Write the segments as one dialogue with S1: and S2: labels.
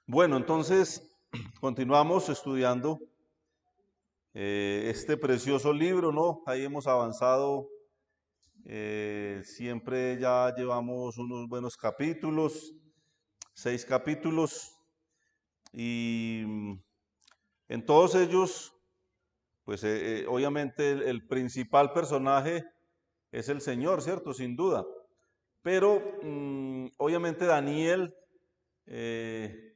S1: Bueno, entonces continuamos estudiando este precioso libro, ¿no? Ahí hemos avanzado, siempre ya llevamos unos buenos capítulos, 6 capítulos, y en todos ellos, pues obviamente el principal personaje es el Señor, ¿cierto? Sin duda. Pero obviamente Daniel eh,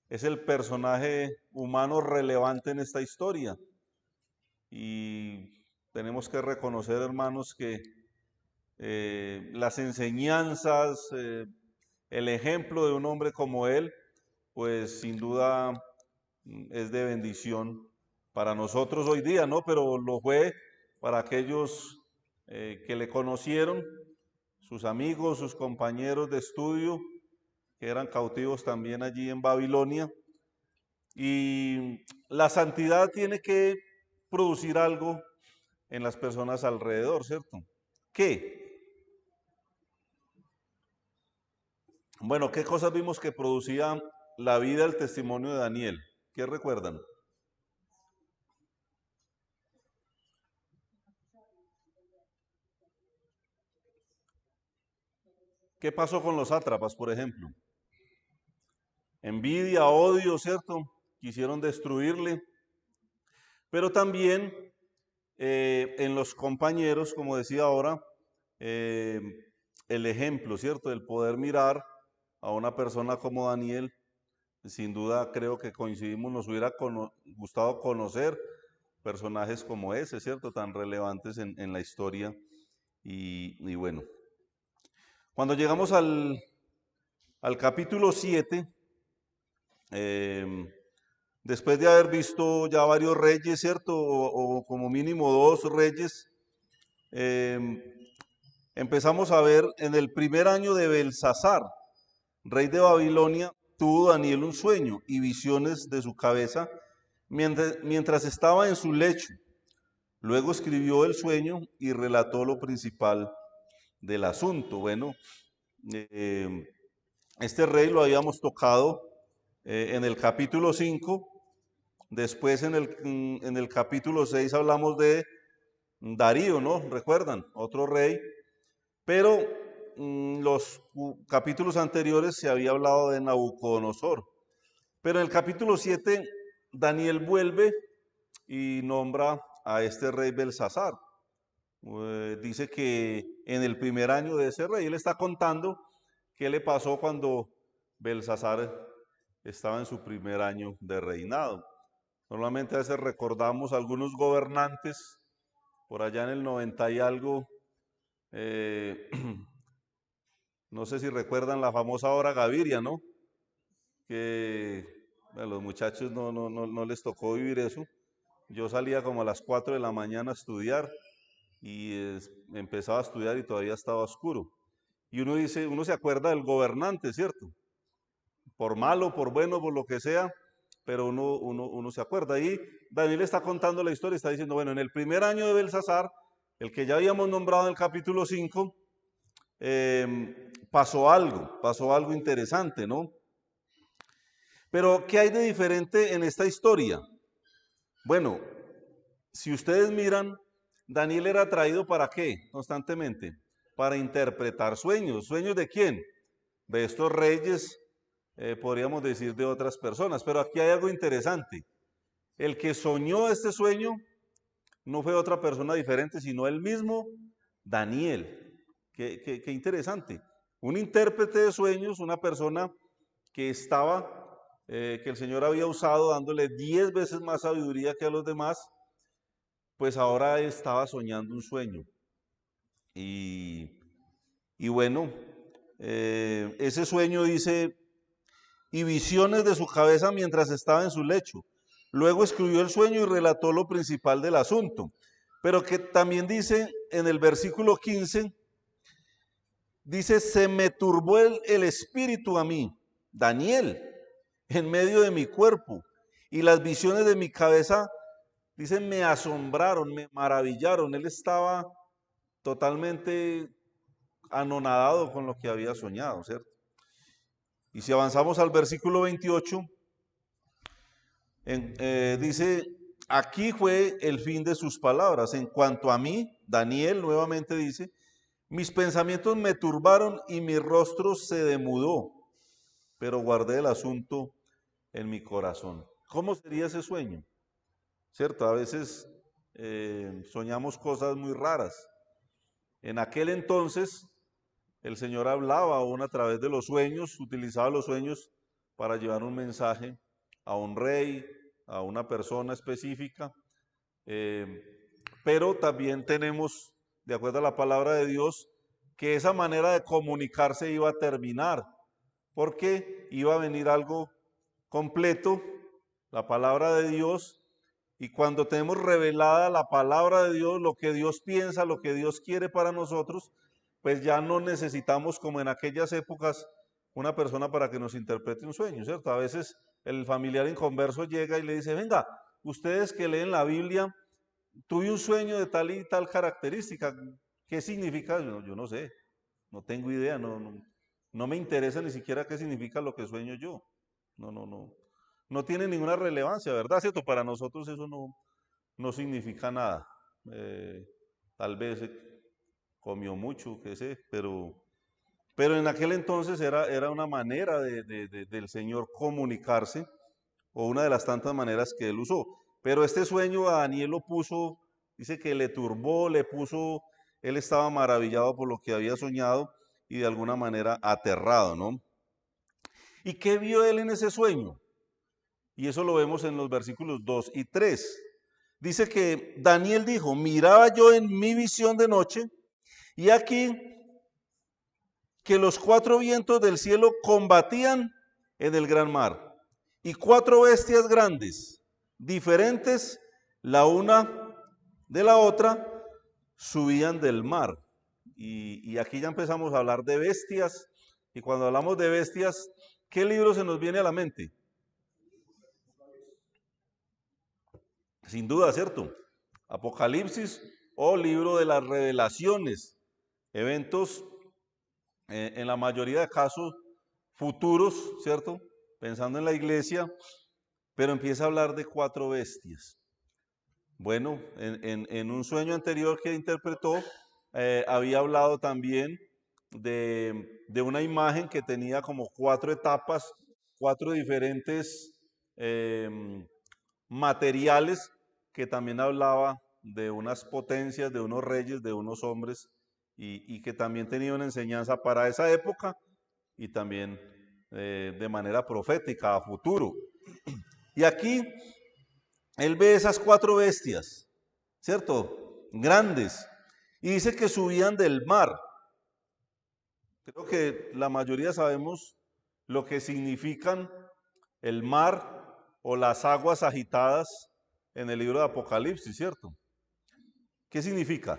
S1: es el personaje humano relevante en esta historia. Y tenemos que reconocer, hermanos, que las enseñanzas, el ejemplo de un hombre como él, pues sin duda es de bendición para nosotros hoy día, ¿no? Pero lo fue para aquellos que le conocieron, sus amigos, sus compañeros de estudio, que eran cautivos también allí en Babilonia. Y la santidad tiene que producir algo en las personas alrededor, ¿cierto? ¿Qué? Bueno, ¿qué cosas vimos que producía la vida, el testimonio de Daniel? ¿Qué recuerdan? ¿Qué pasó con los sátrapas, por ejemplo? Envidia, odio, ¿cierto? Quisieron destruirle, pero también en los compañeros, como decía ahora, eh, el ejemplo, ¿cierto? El poder mirar a una persona como Daniel, sin duda creo que coincidimos, nos hubiera gustado conocer personajes como ese, ¿cierto? Tan relevantes en la historia. Y bueno, cuando llegamos al capítulo 7, eh, después de haber visto ya varios reyes, ¿cierto? O como mínimo dos reyes, eh, empezamos a ver en el primer año de Belsasar, rey de Babilonia, tuvo Daniel un sueño y visiones de su cabeza mientras estaba en su lecho. Luego escribió el sueño y relató lo principal del asunto. Bueno, eh, este rey lo habíamos tocado en el capítulo 5. Después en el capítulo 6 hablamos de Darío, ¿no? ¿Recuerdan? Otro rey. Pero los capítulos anteriores se había hablado de Nabucodonosor. Pero en el capítulo 7 Daniel vuelve y nombra a este rey Belsasar. Dice que en el primer año de ese rey, él está contando qué le pasó cuando Belsasar estaba en su primer año de reinado. Normalmente a veces recordamos algunos gobernantes por allá en el 90 y algo. eh, no sé si recuerdan la famosa hora Gaviria, ¿no? Que a los muchachos no les tocó vivir eso. Yo salía como a las 4 de la mañana a estudiar y empezaba a estudiar y todavía estaba oscuro. Y uno dice, uno se acuerda del gobernante, ¿cierto? Por malo, por bueno, por lo que sea, pero uno se acuerda. Y Daniel está contando la historia, está diciendo, bueno, en el primer año de Belsasar, el que ya habíamos nombrado en el capítulo 5, pasó algo interesante, ¿no? Pero, ¿qué hay de diferente en esta historia? Bueno, si ustedes miran, Daniel era traído para qué constantemente? Para interpretar sueños. ¿Sueños de quién? De estos reyes, podríamos decir de otras personas. Pero aquí hay algo interesante. El que soñó este sueño no fue otra persona diferente, sino el mismo Daniel. Qué interesante. Un intérprete de sueños, una persona que estaba, que el Señor había usado dándole 10 veces más sabiduría que a los demás, pues ahora estaba soñando un sueño. Y, y bueno, ese sueño dice, y visiones de su cabeza mientras estaba en su lecho. Luego escribió el sueño y relató lo principal del asunto. Pero que también dice en el versículo 15, dice, se me turbó el espíritu a mí, Daniel, en medio de mi cuerpo, y las visiones de mi cabeza, dice, me asombraron, me maravillaron. Él estaba totalmente anonadado con lo que había soñado, ¿cierto? Y si avanzamos al versículo 28, Dice, aquí fue el fin de sus palabras. En cuanto a mí, Daniel nuevamente dice, mis pensamientos me turbaron y mi rostro se demudó, pero guardé el asunto en mi corazón. ¿Cómo sería ese sueño? ¿Cierto? A veces soñamos cosas muy raras. En aquel entonces, el Señor hablaba aún a través de los sueños, utilizaba los sueños para llevar un mensaje a un rey, a una persona específica, eh, pero también tenemos, de acuerdo a la palabra de Dios, que esa manera de comunicarse iba a terminar, porque iba a venir algo completo, la palabra de Dios, y cuando tenemos revelada la palabra de Dios, lo que Dios piensa, lo que Dios quiere para nosotros, pues ya no necesitamos, como en aquellas épocas, una persona para que nos interprete un sueño, ¿cierto? A veces el familiar inconverso llega y le dice, venga, ustedes que leen la Biblia, tuve un sueño de tal y tal característica, ¿qué significa? Yo no sé, no tengo idea, no me interesa ni siquiera qué significa lo que sueño yo. No tiene ninguna relevancia, ¿verdad? ¿Cierto? Para nosotros eso no significa nada. Eh, Tal vez comió mucho, qué sé, pero en aquel entonces era una manera del Señor comunicarse, o una de las tantas maneras que él usó. Pero este sueño a Daniel lo puso, dice que le turbó, él estaba maravillado por lo que había soñado y de alguna manera aterrado, ¿no? ¿Y qué vio él en ese sueño? Y eso lo vemos en los versículos 2 y 3. Dice que Daniel dijo, miraba yo en mi visión de noche, y aquí que los cuatro vientos del cielo combatían en el gran mar, y cuatro bestias grandes, diferentes la una de la otra, subían del mar. Y aquí ya empezamos a hablar de bestias, y cuando hablamos de bestias, ¿qué libro se nos viene a la mente? Sin duda, ¿cierto? Apocalipsis o libro de las revelaciones, eventos en la mayoría de casos futuros, ¿cierto? Pensando en la iglesia, pero empieza a hablar de cuatro bestias. Bueno, en un sueño anterior que interpretó, había hablado también de una imagen que tenía como cuatro etapas, cuatro diferentes materiales, que también hablaba de unas potencias, de unos reyes, de unos hombres, y que también tenía una enseñanza para esa época y también de manera profética a futuro. Y aquí él ve esas cuatro bestias, ¿cierto? Grandes. Y dice que subían del mar. Creo que la mayoría sabemos lo que significan el mar o las aguas agitadas en el libro de Apocalipsis, ¿cierto? ¿Qué significa?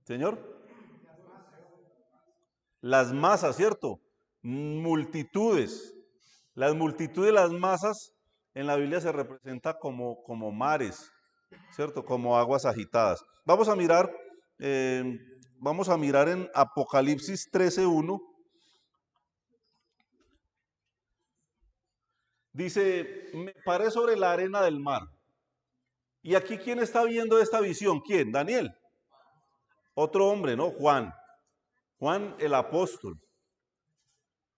S1: Señor, las masas, ¿cierto? Multitudes. Las multitudes, las masas, en la Biblia se representa como mares, ¿cierto? Como aguas agitadas. Eh, vamos a mirar en Apocalipsis 13:1. Dice, me paré sobre la arena del mar. ¿Y aquí quién está viendo esta visión? ¿Quién? Daniel. Otro hombre, ¿no? Juan. Juan el apóstol.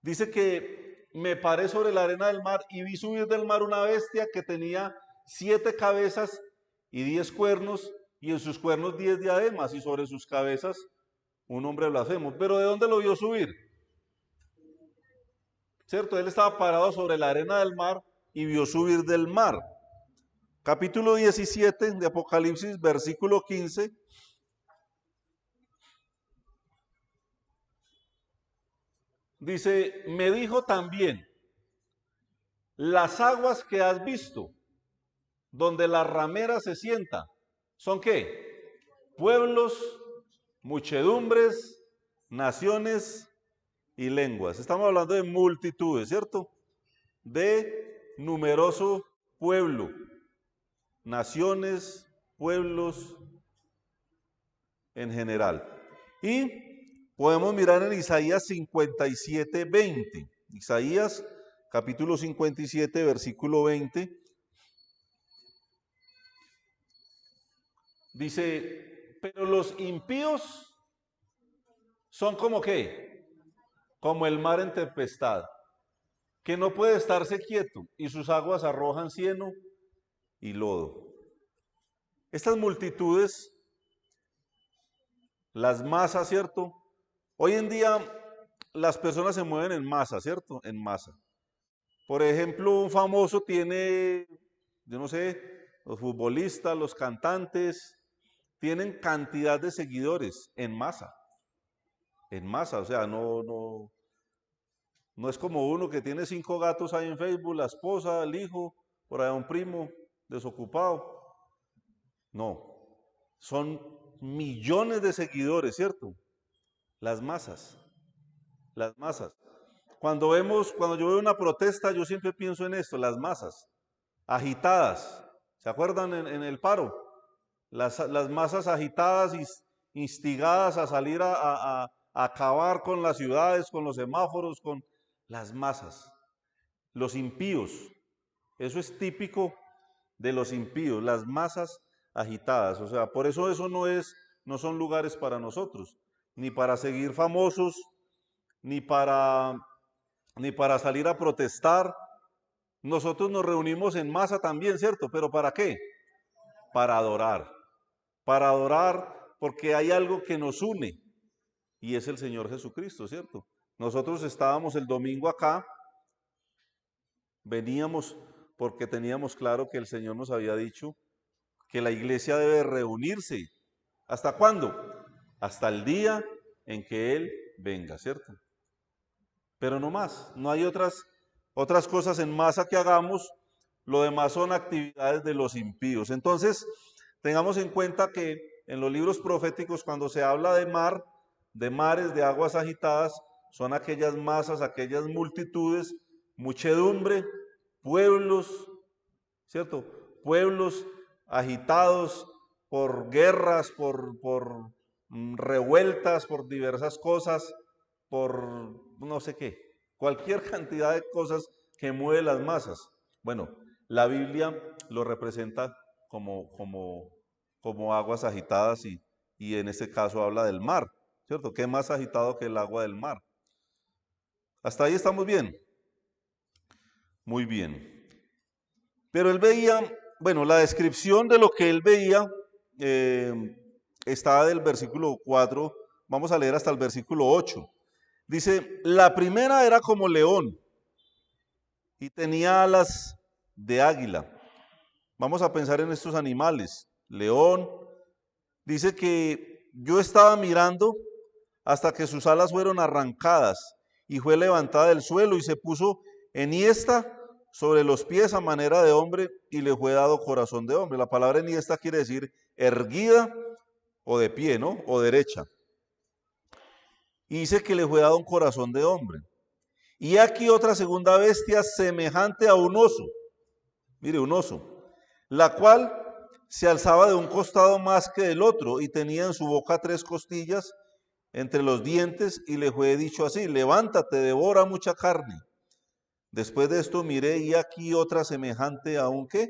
S1: Dice que me paré sobre la arena del mar y vi subir del mar una bestia que tenía 7 cabezas y 10 cuernos, y en sus cuernos 10 diademas, y sobre sus cabezas un hombre blasfemo. ¿Pero de dónde lo vio subir? ¿Cierto? Él estaba parado sobre la arena del mar y vio subir del mar. Capítulo 17 de Apocalipsis, versículo 15. Dice, me dijo también, las aguas que has visto, donde la ramera se sienta, ¿son qué? Pueblos, muchedumbres, naciones y lenguas. Estamos hablando de multitudes, ¿cierto? De numeroso pueblo, naciones, pueblos en general. Y podemos mirar en Isaías 57:20. Isaías capítulo 57, versículo 20, dice, pero los impíos son como qué, como el mar en tempestad, que no puede estarse quieto y sus aguas arrojan cieno y lodo. Estas multitudes, las masas, ¿cierto? Hoy en día las personas se mueven en masa, ¿cierto? En masa. Por ejemplo, un famoso tiene, yo no sé, los futbolistas, los cantantes, tienen cantidad de seguidores en masa, o sea, no es como uno que tiene 5 gatos ahí en Facebook, la esposa, el hijo, por ahí un primo desocupado. No, son millones de seguidores, ¿cierto? Las masas, las masas. Cuando yo veo una protesta, yo siempre pienso en esto, las masas, agitadas. ¿Se acuerdan en el paro? Las masas agitadas y instigadas a salir a acabar con las ciudades, con los semáforos, con las masas. Los impíos, eso es típico de los impíos, las masas agitadas. O sea, por eso no son lugares para nosotros, ni para seguir famosos, ni para, ni para salir a protestar. Nosotros nos reunimos en masa también, ¿cierto? ¿Pero para qué? Para adorar. Para adorar porque hay algo que nos une y es el Señor Jesucristo, ¿cierto? Nosotros estábamos el domingo acá, veníamos porque teníamos claro que el Señor nos había dicho que la iglesia debe reunirse. ¿Hasta cuándo? Hasta el día en que Él venga, ¿cierto? Pero no más, no hay otras cosas en masa que hagamos, lo demás son actividades de los impíos. Entonces, tengamos en cuenta que en los libros proféticos, cuando se habla de mar, de mares, de aguas agitadas, son aquellas masas, aquellas multitudes, muchedumbre, pueblos, ¿cierto? Pueblos agitados por guerras, por revueltas, por diversas cosas, por no sé qué, cualquier cantidad de cosas que mueve las masas. Bueno, la Biblia lo representa como aguas agitadas y en este caso habla del mar, ¿cierto? ¿Qué más agitado que el agua del mar? Hasta ahí estamos bien. Muy bien. Pero él veía, bueno, la descripción de lo que él veía eh, está del versículo 4, vamos a leer hasta el versículo 8. Dice, la primera era como león y tenía alas de águila. Vamos a pensar en estos animales. León, dice que yo estaba mirando hasta que sus alas fueron arrancadas y fue levantada del suelo y se puso enhiesta sobre los pies a manera de hombre y le fue dado corazón de hombre. La palabra enhiesta quiere decir erguida o de pie, ¿no? O derecha. Y dice que le fue dado un corazón de hombre. Y aquí otra segunda bestia semejante a un oso. Mire, un oso. La cual se alzaba de un costado más que del otro y tenía en su boca 3 costillas entre los dientes y le fue dicho así, levántate, devora mucha carne. Después de esto miré y aquí otra semejante a un ¿qué?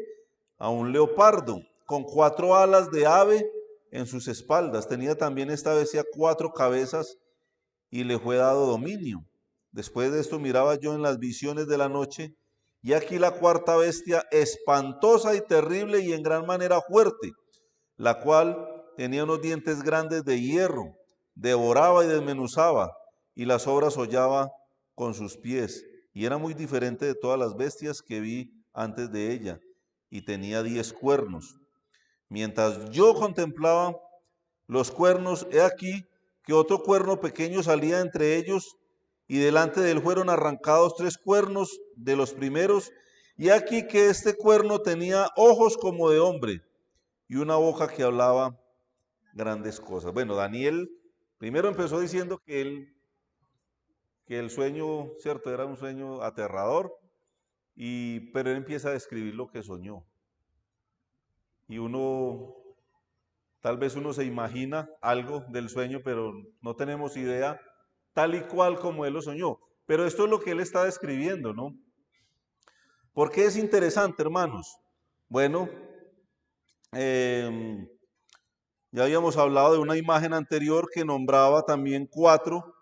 S1: A un leopardo, con 4 alas de ave en sus espaldas. Tenía también esta bestia 4 cabezas y le fue dado dominio. Después de esto miraba yo en las visiones de la noche y aquí la cuarta bestia, espantosa y terrible y en gran manera fuerte, la cual tenía unos dientes grandes de hierro, devoraba y desmenuzaba, y las obras hollaba con sus pies, y era muy diferente de todas las bestias que vi antes de ella, y tenía 10 cuernos. Mientras yo contemplaba los cuernos, he aquí que otro cuerno pequeño salía entre ellos, y delante de él fueron arrancados 3 cuernos de los primeros, y aquí que este cuerno tenía ojos como de hombre, y una boca que hablaba grandes cosas. Bueno, Daniel primero empezó diciendo que el sueño, cierto, era un sueño aterrador, pero él empieza a describir lo que soñó. Y tal vez uno se imagina algo del sueño, pero no tenemos idea tal y cual como él lo soñó. Pero esto es lo que él está describiendo, ¿no? ¿Por qué es interesante, hermanos? Bueno, ya habíamos hablado de una imagen anterior que nombraba también cuatro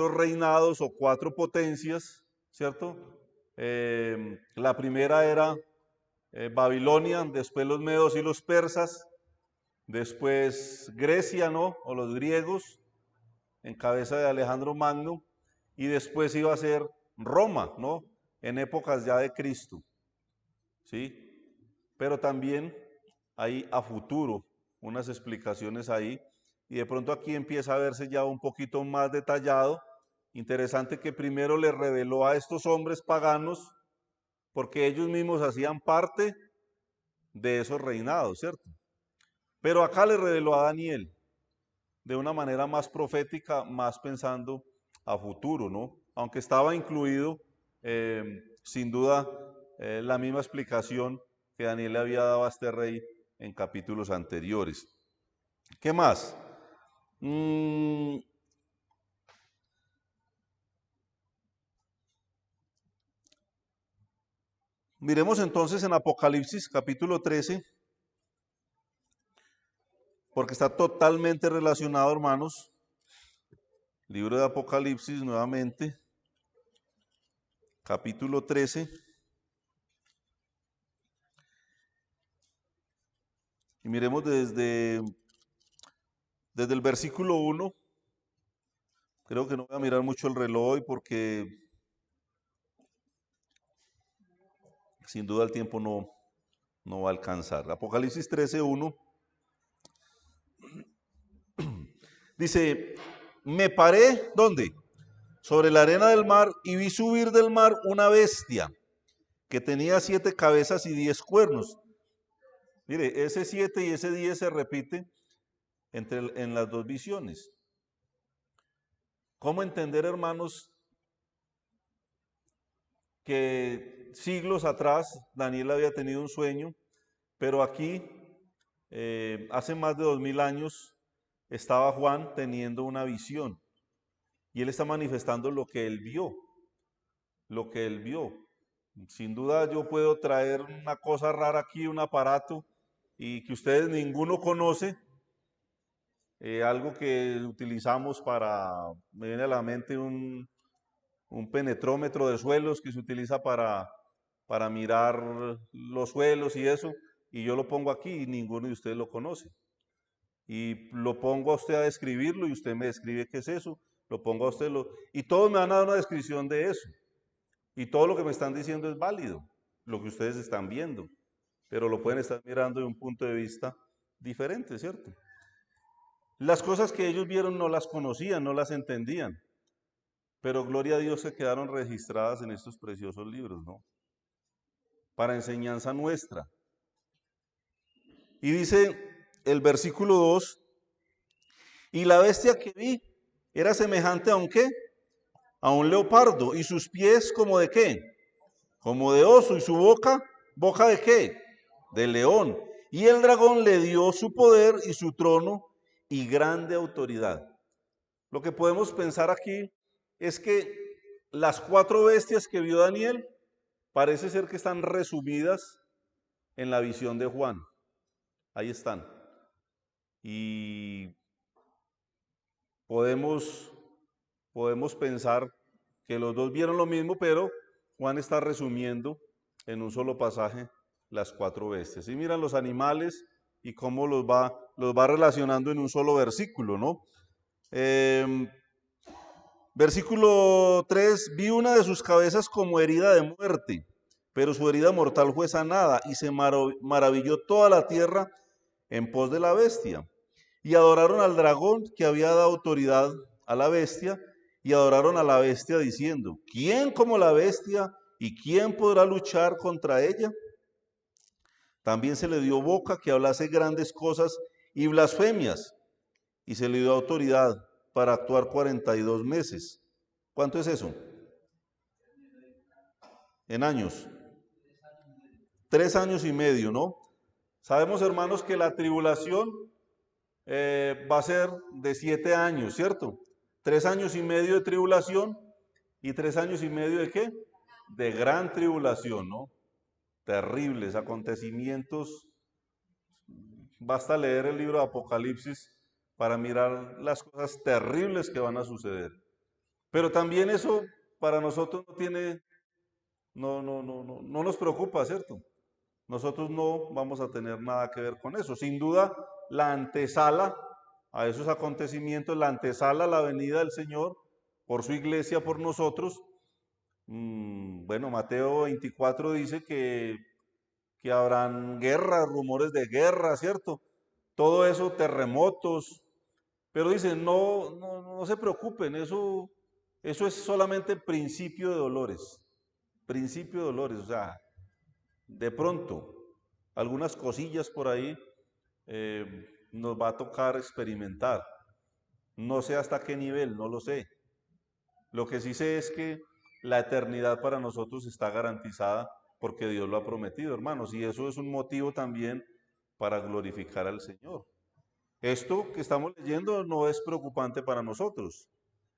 S1: reinados o cuatro potencias, ¿cierto? La primera era Babilonia, después los medos y los persas, después Grecia, ¿no? O los griegos, en cabeza de Alejandro Magno, y después iba a ser Roma, ¿no? En épocas ya de Cristo, ¿sí? Pero también hay a futuro unas explicaciones ahí, y de pronto aquí empieza a verse ya un poquito más detallado. Interesante que primero le reveló a estos hombres paganos, porque ellos mismos hacían parte de esos reinados, ¿cierto? Pero acá le reveló a Daniel de una manera más profética, más pensando a futuro, ¿no? Aunque estaba incluido, sin duda, la misma explicación que Daniel le había dado a este rey en capítulos anteriores. ¿Qué más? Miremos entonces en Apocalipsis capítulo 13, porque está totalmente relacionado, hermanos. Libro de Apocalipsis nuevamente, capítulo 13. Y miremos desde el versículo 1. Creo que no voy a mirar mucho el reloj hoy porque sin duda el tiempo no va a alcanzar. Apocalipsis 13:1 dice, me paré, ¿dónde? Sobre la arena del mar y vi subir del mar una bestia que tenía 7 cabezas y 10 cuernos. Mire, ese 7 y ese 10 se repite en las dos visiones. ¿Cómo entender, hermanos, que siglos atrás Daniel había tenido un sueño, pero aquí, hace más de 2000 años, estaba Juan teniendo una visión y él está manifestando lo que él vio, lo que él vio. Sin duda yo puedo traer una cosa rara aquí, un aparato, y que ustedes ninguno conoce, algo que utilizamos me viene a la mente un penetrómetro de suelos que se utiliza para mirar los suelos y eso, y yo lo pongo aquí y ninguno de ustedes lo conoce. Y lo pongo a usted a describirlo y usted me describe qué es eso, lo pongo a usted, y todos me van a dar una descripción de eso. Y todo lo que me están diciendo es válido, lo que ustedes están viendo, pero lo pueden estar mirando de un punto de vista diferente, ¿cierto? Las cosas que ellos vieron no las conocían, no las entendían, pero gloria a Dios que quedaron registradas en estos preciosos libros, ¿no? Para enseñanza nuestra. Y dice el versículo 2, y la bestia que vi era semejante a un ¿qué? A un leopardo, y sus pies como de ¿qué? Como de oso, y su boca, ¿boca de qué? De león. Y el dragón le dio su poder y su trono y grande autoridad. Lo que podemos pensar aquí es que las 4 bestias que vio Daniel parece ser que están resumidas en la visión de Juan. Ahí están. Y podemos pensar que los dos vieron lo mismo, pero Juan está resumiendo en un solo pasaje las 4 bestias. Y miran los animales y cómo los va relacionando en un solo versículo, ¿no? Versículo 3, vi una de sus cabezas como herida de muerte, pero su herida mortal fue sanada y se maravilló toda la tierra en pos de la bestia. Y adoraron al dragón que había dado autoridad a la bestia y adoraron a la bestia diciendo, ¿quién como la bestia y quién podrá luchar contra ella? También se le dio boca que hablase grandes cosas y blasfemias y se le dio autoridad para actuar 42 meses. ¿Cuánto es eso? En años. 3 años y medio, ¿no? Sabemos, hermanos, que la tribulación va a ser de 7 años, ¿cierto? 3 años y medio de tribulación y 3 años y medio de ¿qué? de gran tribulación, ¿no? Terribles acontecimientos. Basta leer el libro de Apocalipsis para mirar las cosas terribles que van a suceder. Pero también eso para nosotros no tiene, no nos preocupa, ¿cierto? Nosotros no vamos a tener nada que ver con eso. Sin duda, la antesala a esos acontecimientos, la antesala a la venida del Señor por su iglesia, por nosotros. Bueno, Mateo 24 dice que habrán guerras, rumores de guerra, ¿cierto? Todo eso, terremotos. Pero dicen, no se preocupen, eso es solamente principio de dolores. Principio de dolores, o sea, de pronto, algunas cosillas por ahí nos va a tocar experimentar. No sé hasta qué nivel, no lo sé. Lo que sí sé es que la eternidad para nosotros está garantizada porque Dios lo ha prometido, hermanos, y eso es un motivo también para glorificar al Señor. Esto que estamos leyendo no es preocupante para nosotros,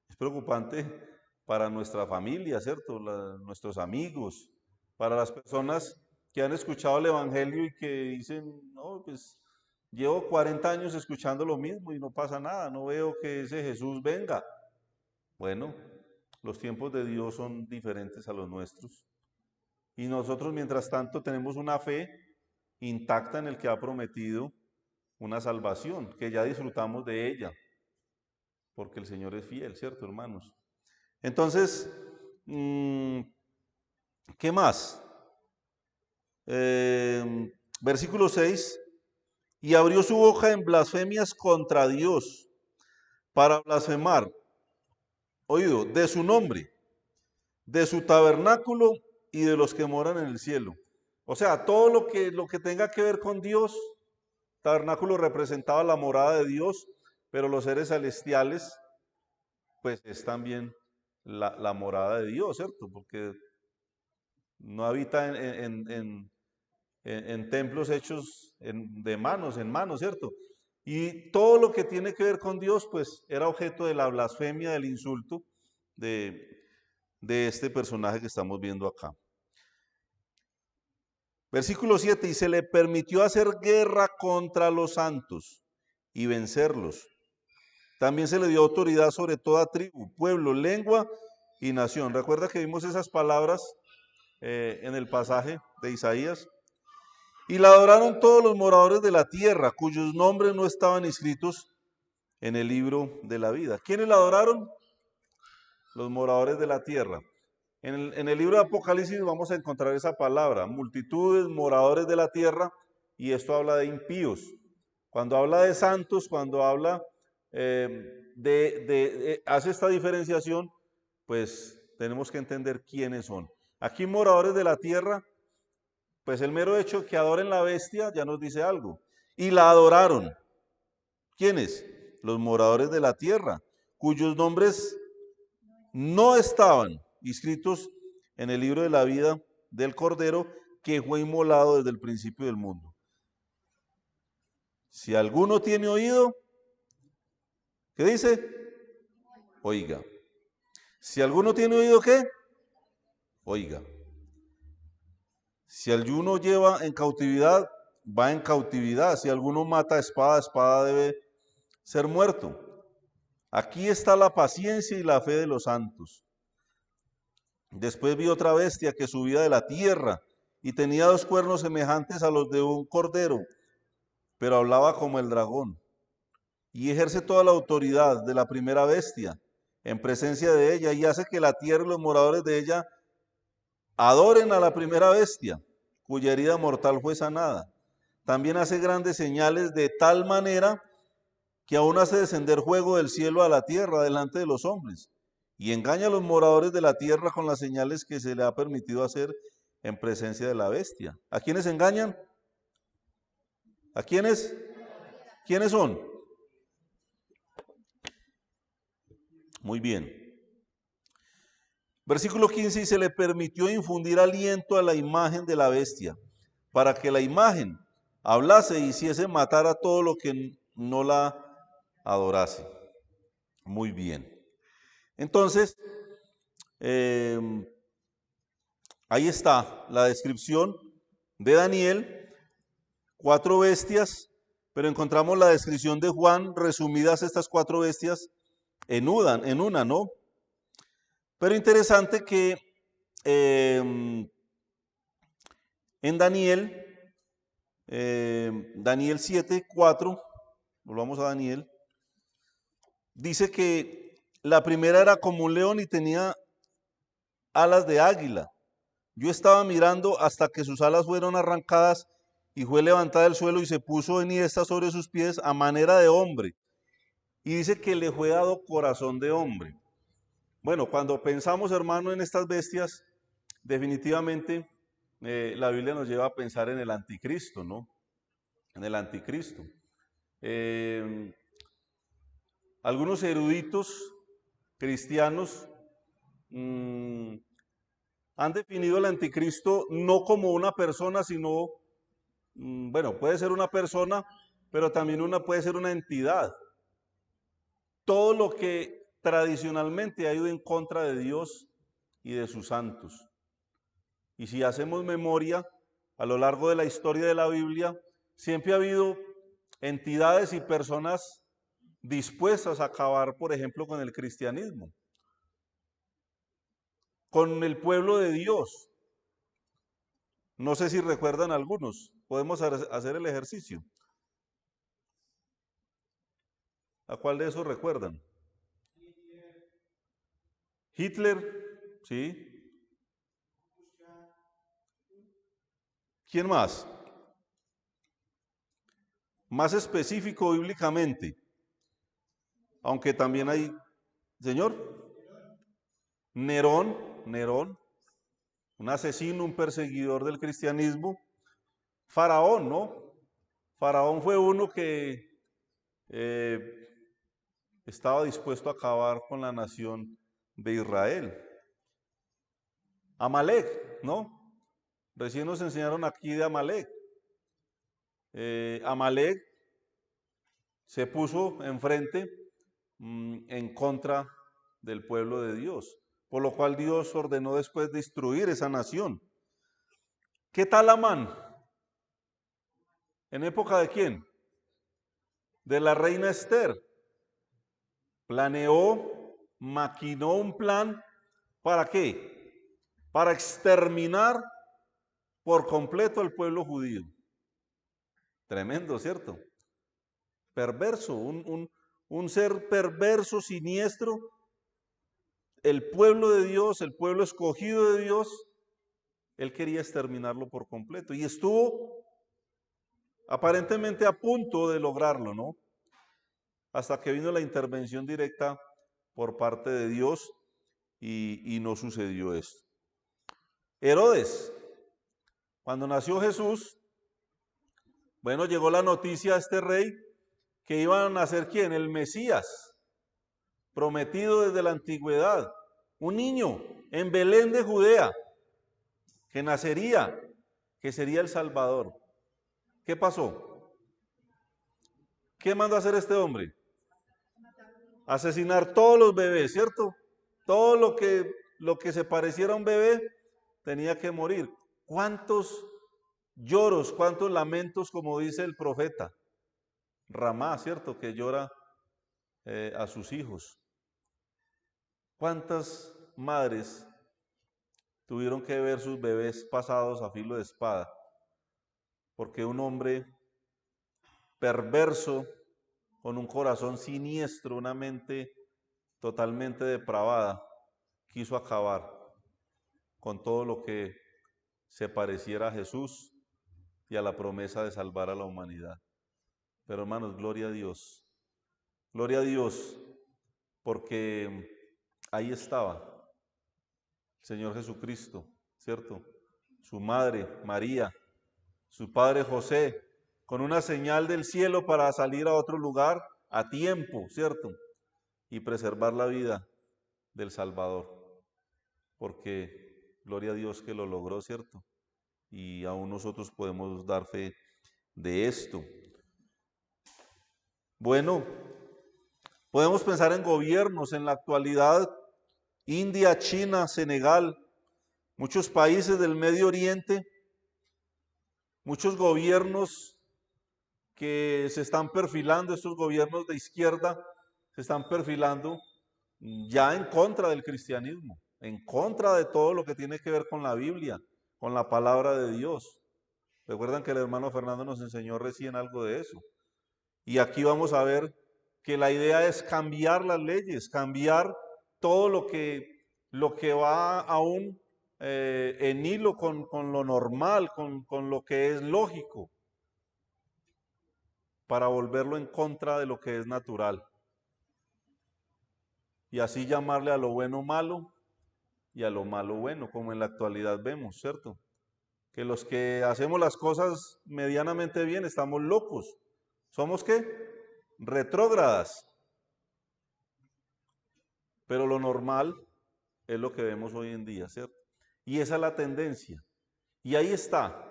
S1: es preocupante para nuestra familia, ¿cierto? Nuestros amigos, para las personas que han escuchado el Evangelio y que dicen, no, pues llevo 40 años escuchando lo mismo y no pasa nada, no veo que ese Jesús venga. Bueno, los tiempos de Dios son diferentes a los nuestros. Y nosotros, mientras tanto, tenemos una fe intacta en el que ha prometido una salvación, que ya disfrutamos de ella, porque el Señor es fiel, ¿cierto, hermanos? Entonces, ¿qué más? Versículo 6, y abrió su boca en blasfemias contra Dios, para blasfemar, oído, de su nombre, de su tabernáculo y de los que moran en el cielo. O sea, todo lo que tenga que ver con Dios, tabernáculo representaba la morada de Dios, pero los seres celestiales, pues es también la morada de Dios, ¿cierto? Porque no habita en templos hechos de manos, en manos, ¿cierto? Y todo lo que tiene que ver con Dios, pues era objeto de la blasfemia, del insulto de este personaje que estamos viendo acá. Versículo 7, y se le permitió hacer guerra contra los santos y vencerlos. También se le dio autoridad sobre toda tribu, pueblo, lengua y nación. Recuerda que vimos esas palabras en el pasaje de Isaías. Y la adoraron todos los moradores de la tierra, cuyos nombres no estaban inscritos en el libro de la vida. ¿Quiénes la adoraron? Los moradores de la tierra. En el libro de Apocalipsis vamos a encontrar esa palabra, multitudes, moradores de la tierra, y esto habla de impíos. Cuando habla de santos, cuando habla hace esta diferenciación, pues tenemos que entender quiénes son. Aquí moradores de la tierra, pues el mero hecho que adoren la bestia ya nos dice algo. Y la adoraron. ¿Quiénes? Los moradores de la tierra, cuyos nombres no estaban inscritos en el libro de la vida del Cordero que fue inmolado desde el principio del mundo. Si alguno tiene oído, ¿qué dice? Oiga. Si alguno tiene oído, ¿qué? Oiga. Si alguno lleva en cautividad, va en cautividad. Si alguno mata a espada, espada debe ser muerto. Aquí está la paciencia y la fe de los santos. Después vi otra bestia que subía de la tierra y tenía 2 cuernos semejantes a los de un cordero, pero hablaba como el dragón. Y ejerce toda la autoridad de la primera bestia en presencia de ella y hace que la tierra y los moradores de ella adoren a la primera bestia, cuya herida mortal fue sanada. También hace grandes señales de tal manera que aún hace descender fuego del cielo a la tierra delante de los hombres y engaña a los moradores de la tierra con las señales que se le ha permitido hacer en presencia de la bestia. ¿A quiénes engañan? ¿A quiénes? ¿Quiénes son? Muy bien. Versículo 15, y se le permitió infundir aliento a la imagen de la bestia, para que la imagen hablase y hiciese matar a todo lo que no la adorase. Muy bien. Entonces, Ahí está la descripción de Daniel, 4 bestias, pero encontramos la descripción de Juan, resumidas estas 4 bestias en una, ¿no? Pero interesante que en Daniel 7:4, volvamos a Daniel, dice que la primera era como un león y tenía alas de águila. Yo estaba mirando hasta que sus alas fueron arrancadas y fue levantada del suelo y se puso enhiesta sobre sus pies a manera de hombre. Y dice que le fue dado corazón de hombre. Bueno, cuando pensamos, hermano, en estas bestias, definitivamente la Biblia nos lleva a pensar en el anticristo, ¿no? En el anticristo. Algunos eruditos cristianos han definido el anticristo no como una persona, sino, bueno, puede ser una persona, pero también puede ser una entidad. Todo lo que tradicionalmente ha ido en contra de Dios y de sus santos. Y si hacemos memoria, a lo largo de la historia de la Biblia, siempre ha habido entidades y personas dispuestas a acabar, por ejemplo, con el cristianismo, con el pueblo de Dios. No sé si recuerdan algunos, podemos hacer el ejercicio. ¿A cuál de esos recuerdan? Hitler, ¿sí? ¿Quién más? Más específico bíblicamente, aunque también hay, señor, Nerón, un asesino, un perseguidor del cristianismo. Faraón, ¿no? Faraón fue uno que estaba dispuesto a acabar con la nación de Israel. Amalek, ¿no? Recién nos enseñaron aquí de Amalek. Amalek se puso enfrente en contra del pueblo de Dios, por lo cual Dios ordenó después destruir esa nación. ¿Qué tal Amán? ¿En época de quién? De la reina Esther. Planeó, maquinó un plan, ¿para qué? Para exterminar por completo al pueblo judío. Tremendo, ¿cierto? Perverso, un ser perverso, siniestro. El pueblo de Dios, el pueblo escogido de Dios, él quería exterminarlo por completo. Y estuvo aparentemente a punto de lograrlo, ¿no? Hasta que vino la intervención directa por parte de Dios y no sucedió esto. Herodes, cuando nació Jesús, bueno, llegó la noticia a este rey que iban a nacer ¿quién? El Mesías, prometido desde la antigüedad, un niño en Belén de Judea, que nacería, que sería el Salvador. ¿Qué pasó? ¿Qué mandó a hacer este hombre? Asesinar todos los bebés, ¿cierto? Todo lo que se pareciera a un bebé tenía que morir. ¿Cuántos lloros, cuántos lamentos, como dice el profeta Ramá, ¿cierto? Que llora a sus hijos. ¿Cuántas madres tuvieron que ver sus bebés pasados a filo de espada? Porque un hombre perverso, con un corazón siniestro, una mente totalmente depravada, quiso acabar con todo lo que se pareciera a Jesús y a la promesa de salvar a la humanidad. Pero hermanos, gloria a Dios, porque ahí estaba el Señor Jesucristo, ¿cierto? Su madre, María, su padre José, con una señal del cielo para salir a otro lugar a tiempo, ¿cierto? Y preservar la vida del Salvador, porque gloria a Dios que lo logró, ¿cierto? Y aún nosotros podemos dar fe de esto. Bueno, podemos pensar en gobiernos en la actualidad, India, China, Senegal, Muchos países del Medio Oriente, muchos gobiernos que se están perfilando, estos gobiernos de izquierda, se están perfilando ya en contra del cristianismo, en contra de todo lo que tiene que ver con la Biblia, con la palabra de Dios. Recuerdan que el hermano Fernando nos enseñó recién algo de eso. Y aquí vamos a ver que la idea es cambiar las leyes, cambiar todo lo que va aún en hilo con lo normal, con lo que es lógico, para volverlo en contra de lo que es natural. Y así llamarle a lo bueno malo y a lo malo bueno, como en la actualidad vemos, ¿cierto? Que los que hacemos las cosas medianamente bien estamos locos. ¿Somos qué? Retrógradas. Pero lo normal es lo que vemos hoy en día, ¿cierto? Y esa es la tendencia. Y ahí está.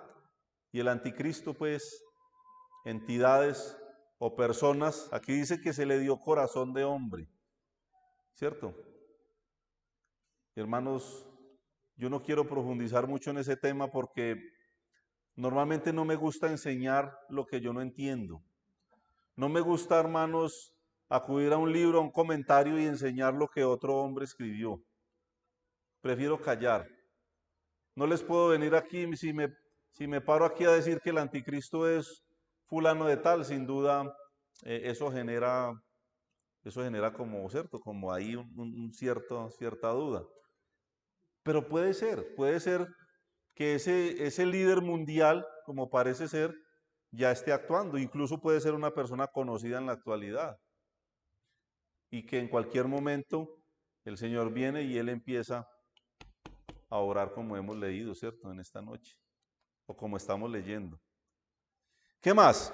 S1: Y el anticristo, pues, entidades o personas, aquí dice que se le dio corazón de hombre, ¿cierto? Hermanos, yo no quiero profundizar mucho en ese tema porque normalmente no me gusta enseñar lo que yo no entiendo. No me gusta, hermanos, acudir a un libro, a un comentario y enseñar lo que otro hombre escribió. Prefiero callar. No les puedo venir aquí, si me paro aquí a decir que el anticristo es fulano de tal, sin duda eso genera como, ¿cierto? Como ahí cierta duda. Pero puede ser que ese líder mundial, como parece ser, ya esté actuando. Incluso puede ser una persona conocida en la actualidad. Y que en cualquier momento el Señor viene y Él empieza a orar como hemos leído, ¿cierto? En esta noche. O como estamos leyendo. ¿Qué más?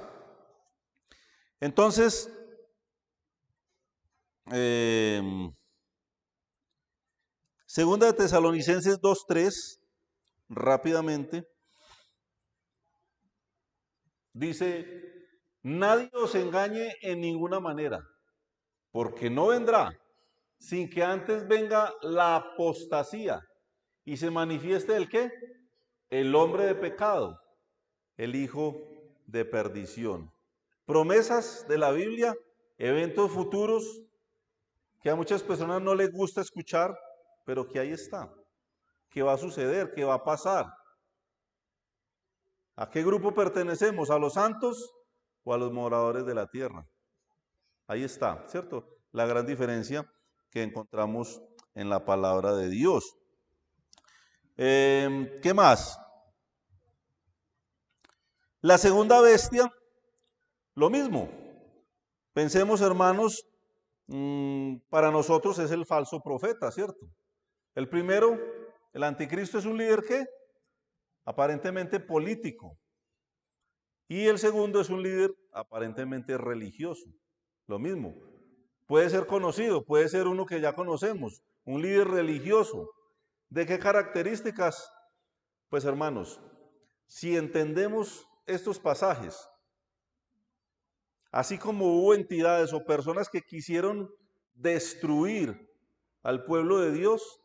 S1: Entonces, segunda de Tesalonicenses 2:3, rápidamente, dice, nadie os engañe en ninguna manera, porque no vendrá sin que antes venga la apostasía y se manifieste el qué? El hombre de pecado, el hijo de perdición. Promesas de la Biblia, eventos futuros que a muchas personas no les gusta escuchar, pero que ahí está, que va a suceder, que va a pasar. ¿A qué grupo pertenecemos? ¿A los santos o a los moradores de la tierra? Ahí está, ¿cierto? La gran diferencia que encontramos en la palabra de Dios. ¿Qué más? La segunda bestia, lo mismo. Pensemos, hermanos, para nosotros es el falso profeta, ¿cierto? El primero, el anticristo, es un líder ¿qué? Aparentemente político. Y el segundo es un líder aparentemente religioso. Lo mismo. Puede ser conocido, puede ser uno que ya conocemos, un líder religioso. ¿De qué características? Pues hermanos, si entendemos estos pasajes, así como hubo entidades o personas que quisieron destruir al pueblo de Dios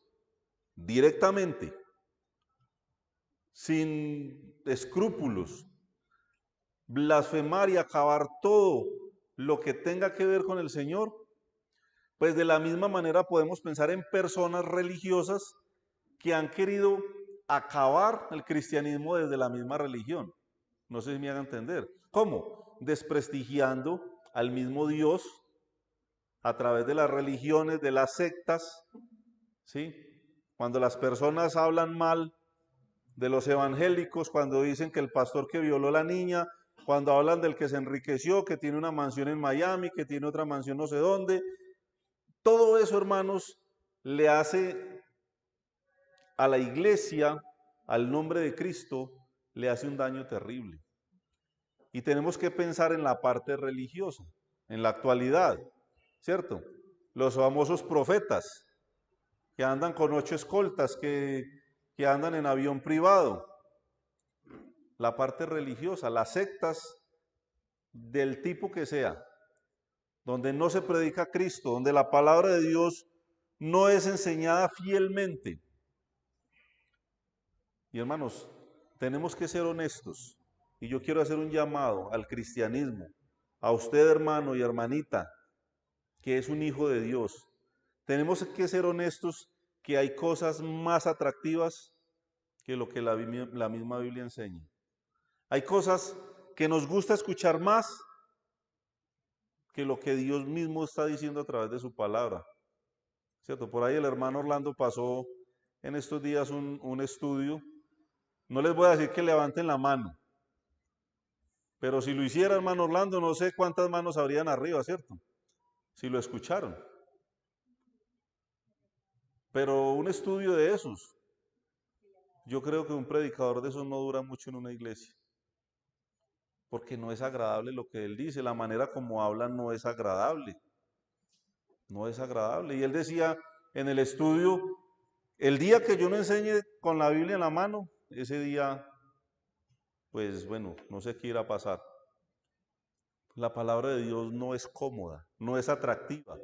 S1: directamente, sin escrúpulos, blasfemar y acabar todo lo que tenga que ver con el Señor, pues de la misma manera podemos pensar en personas religiosas que han querido acabar el cristianismo desde la misma religión. No sé si me hagan entender. ¿Cómo? Desprestigiando al mismo Dios a través de las religiones, de las sectas, ¿sí? Cuando las personas hablan mal de los evangélicos, cuando dicen que el pastor que violó a la niña, cuando hablan del que se enriqueció, que tiene una mansión en Miami, que tiene otra mansión no sé dónde, todo eso, hermanos, le hace a la iglesia, al nombre de Cristo, le hace un daño terrible. Y tenemos que pensar en la parte religiosa, en la actualidad, ¿cierto? Los famosos profetas que andan con 8 escoltas, que andan en avión privado. La parte religiosa, las sectas del tipo que sea, donde no se predica Cristo, donde la palabra de Dios no es enseñada fielmente. Y hermanos, tenemos que ser honestos. Y yo quiero hacer un llamado al cristianismo, a usted hermano y hermanita, que es un hijo de Dios. Tenemos que ser honestos que hay cosas más atractivas que lo que la misma Biblia enseña. Hay cosas que nos gusta escuchar más que lo que Dios mismo está diciendo a través de su palabra. ¿Cierto? Por ahí el hermano Orlando pasó en estos días un estudio. No les voy a decir que levanten la mano, pero si lo hiciera hermano Orlando, no sé cuántas manos habrían arriba, ¿cierto? Si lo escucharon. Pero un estudio de esos, yo creo que un predicador de esos no dura mucho en una iglesia, porque no es agradable lo que él dice, la manera como habla no es agradable, no es agradable. Y él decía en el estudio, el día que yo no enseñe con la Biblia en la mano, ese día, pues bueno, no sé qué irá a pasar. La palabra de Dios no es cómoda, no es atractiva,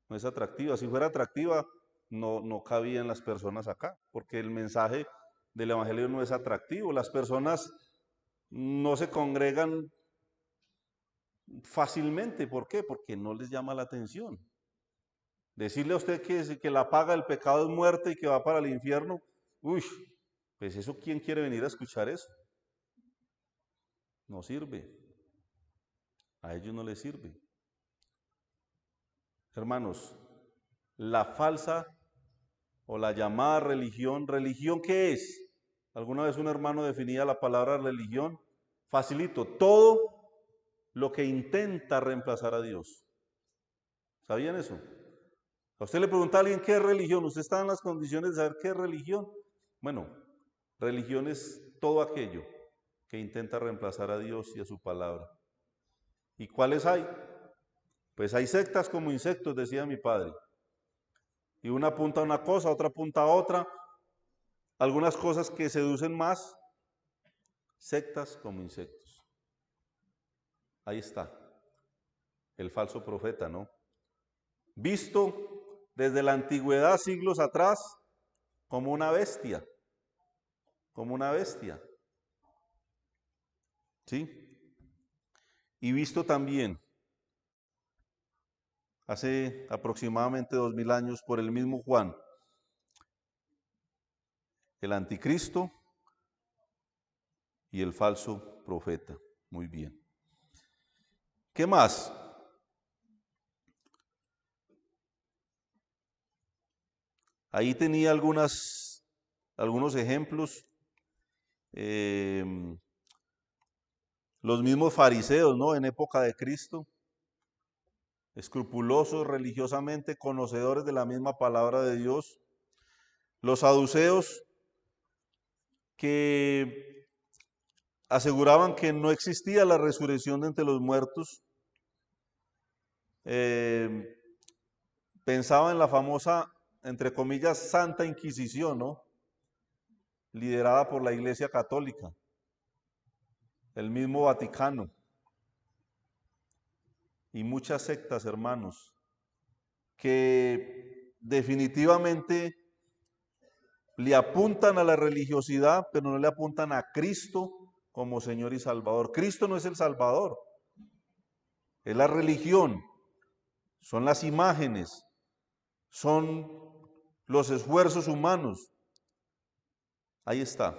S1: no es atractiva. Si fuera atractiva, no cabían las personas acá, porque el mensaje del Evangelio no es atractivo. Las personas no se congregan fácilmente. ¿Por qué? Porque no les llama la atención. Decirle a usted que la paga del pecado es muerte y que va para el infierno, uy, pues eso, ¿quién quiere venir a escuchar eso? No sirve. A ellos no les sirve. Hermanos, la falsa o la llamada religión, ¿religión qué es? Alguna vez un hermano definía la palabra religión, facilito, todo lo que intenta reemplazar a Dios. ¿Sabían eso? A usted le pregunta a alguien qué es religión, usted está en las condiciones de saber qué es religión. Bueno, religión es todo aquello que intenta reemplazar a Dios y a su palabra. ¿Y cuáles hay? Pues hay sectas como insectos, decía mi padre. Y una apunta a una cosa, otra apunta a otra. Algunas cosas que seducen más, sectas como insectos. Ahí está, el falso profeta, ¿no? Visto desde la antigüedad, siglos atrás, como una bestia, como una bestia, ¿sí? Y visto también hace aproximadamente 2000 años por el mismo Juan, el anticristo y el falso profeta. Muy bien. ¿Qué más? Ahí tenía algunos ejemplos. Los mismos fariseos, ¿no? En época de Cristo, escrupulosos religiosamente, conocedores de la misma palabra de Dios. Los saduceos, que aseguraban que no existía la resurrección de entre los muertos. Pensaban en la famosa, entre comillas, Santa Inquisición, ¿no? Liderada por la Iglesia Católica, el mismo Vaticano y muchas sectas, hermanos, que definitivamente le apuntan a la religiosidad, pero no le apuntan a Cristo como Señor y Salvador. Cristo no es el Salvador, es la religión, son las imágenes, son los esfuerzos humanos. Ahí está.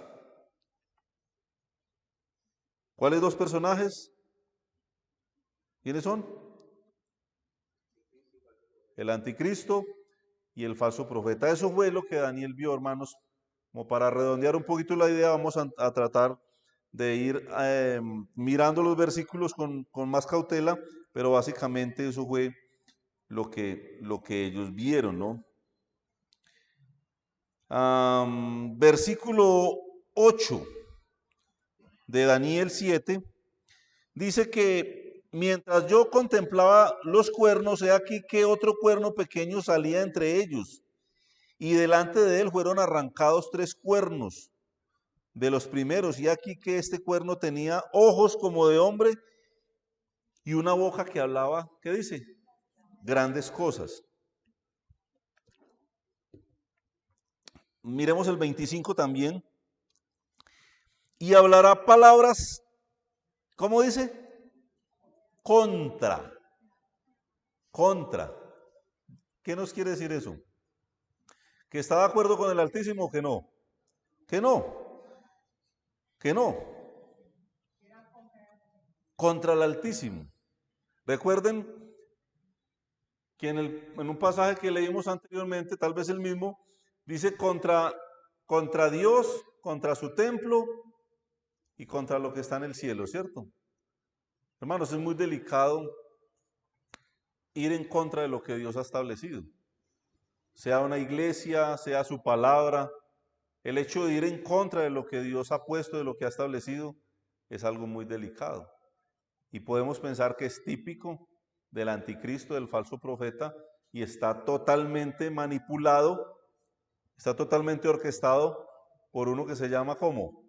S1: ¿Cuáles dos personajes? ¿Quiénes son? El anticristo y el falso profeta. Eso fue lo que Daniel vio, hermanos. Como para redondear un poquito la idea, vamos a tratar de ir mirando los versículos con más cautela, pero básicamente eso fue lo que ellos vieron, ¿no? Versículo 8 de Daniel 7 dice que mientras yo contemplaba los cuernos, he aquí que otro cuerno pequeño salía entre ellos, y delante de él fueron arrancados 3 cuernos de los primeros, y aquí que este cuerno tenía ojos como de hombre y una boca que hablaba, ¿qué dice? Grandes cosas. Miremos el 25 también. Y hablará palabras, ¿cómo dice? Contra. Contra. ¿Qué nos quiere decir eso? ¿Que está de acuerdo con el Altísimo o que no? Que no. Que no. Contra el Altísimo. Recuerden que en un pasaje que leímos anteriormente, tal vez el mismo, dice contra Dios, contra su templo y contra lo que está en el cielo, ¿cierto? Hermanos, es muy delicado ir en contra de lo que Dios ha establecido. Sea una iglesia, sea su palabra, el hecho de ir en contra de lo que Dios ha puesto, de lo que ha establecido, es algo muy delicado. Y podemos pensar que es típico del anticristo, del falso profeta, y está totalmente manipulado, está totalmente orquestado por uno que se llama como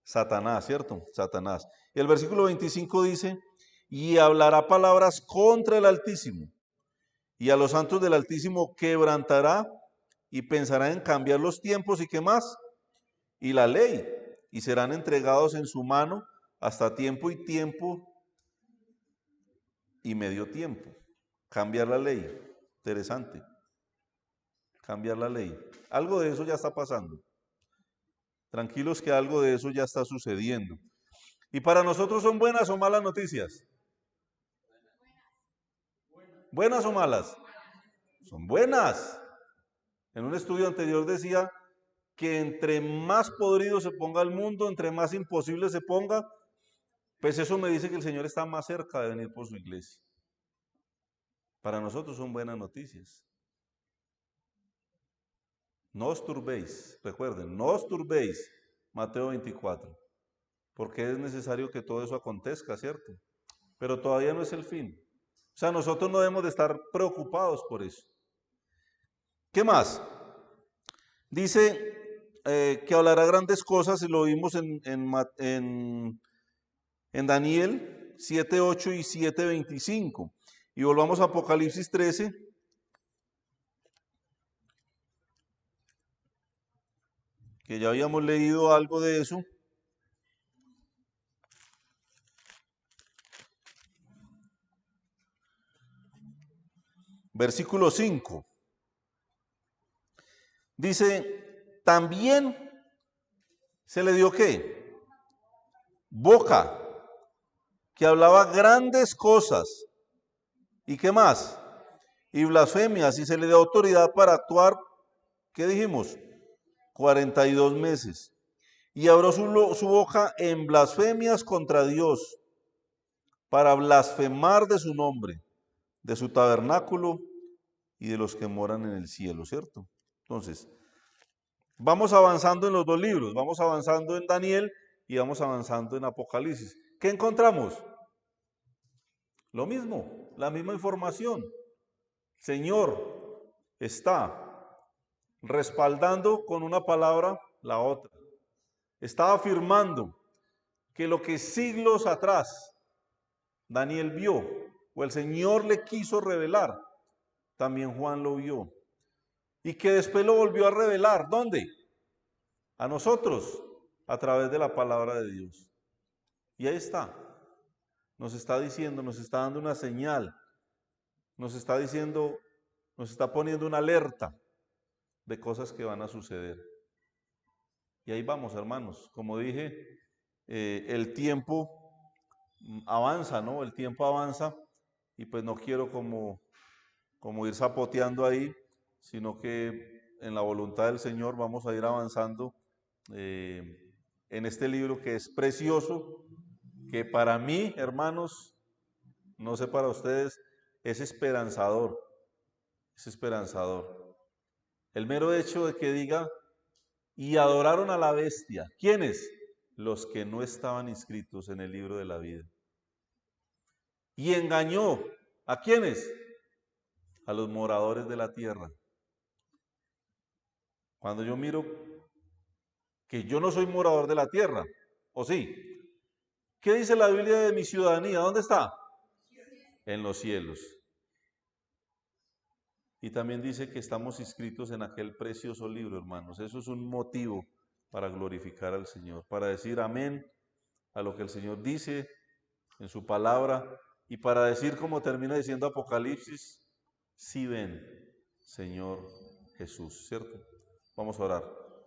S1: Satanás, ¿cierto? Satanás. Y el versículo 25 dice, y hablará palabras contra el Altísimo, y a los santos del Altísimo quebrantará, y pensará en cambiar los tiempos, ¿y qué más? Y la ley, y serán entregados en su mano hasta tiempo y medio tiempo. Cambiar la ley, interesante. Cambiar la ley. Algo de eso ya está pasando. Tranquilos que algo de eso ya está sucediendo. ¿Y para nosotros son buenas o malas noticias? ¿Buenas o malas? Son buenas. En un estudio anterior decía que entre más podrido se ponga el mundo, entre más imposible se ponga, pues eso me dice que el Señor está más cerca de venir por su iglesia. Para nosotros son buenas noticias. No os turbéis, recuerden, no os turbéis, Mateo 24, porque es necesario que todo eso acontezca, ¿cierto? Pero todavía no es el fin. O sea, nosotros no debemos de estar preocupados por eso. ¿Qué más? Dice que hablará grandes cosas y lo vimos en Daniel 7:8 y 7:25. Y volvamos a Apocalipsis 13. Que ya habíamos leído algo de eso. Versículo 5. Dice, también se le dio ¿qué? Boca, que hablaba grandes cosas. ¿Y qué más? Y blasfemias, y se le dio autoridad para actuar, ¿qué dijimos? 42 meses. Y abrió su boca en blasfemias contra Dios, para blasfemar de su nombre, de su tabernáculo y de los que moran en el cielo, ¿cierto? Entonces, vamos avanzando en los dos libros, vamos avanzando en Daniel y vamos avanzando en Apocalipsis. ¿Qué encontramos? Lo mismo, la misma información. Señor está respaldando con una palabra la otra. Está afirmando que lo que siglos atrás Daniel vio o el Señor le quiso revelar, también Juan lo vio. Y que después lo volvió a revelar. ¿Dónde? A nosotros, a través de la palabra de Dios. Y ahí está. Nos está diciendo, nos está dando una señal. Nos está diciendo, nos está poniendo una alerta de cosas que van a suceder. Y ahí vamos, hermanos. Como dije, el tiempo avanza, ¿no? El tiempo avanza y pues no quiero como ir zapoteando ahí, sino que en la voluntad del Señor vamos a ir avanzando en este libro que es precioso, que para mí, hermanos, no sé para ustedes, es esperanzador, es esperanzador. El mero hecho de que diga, y adoraron a la bestia. ¿Quiénes? Los que no estaban inscritos en el libro de la vida. Y engañó, ¿a quiénes? A los moradores de la tierra. Cuando yo miro que yo no soy morador de la tierra, ¿o sí? ¿Qué dice la Biblia de mi ciudadanía? ¿Dónde está? En los cielos. Y también dice que estamos inscritos en aquel precioso libro, hermanos. Eso es un motivo para glorificar al Señor, para decir amén a lo que el Señor dice en su palabra y para decir, como termina diciendo Apocalipsis, sí ven, Señor Jesús, ¿cierto? Vamos a orar.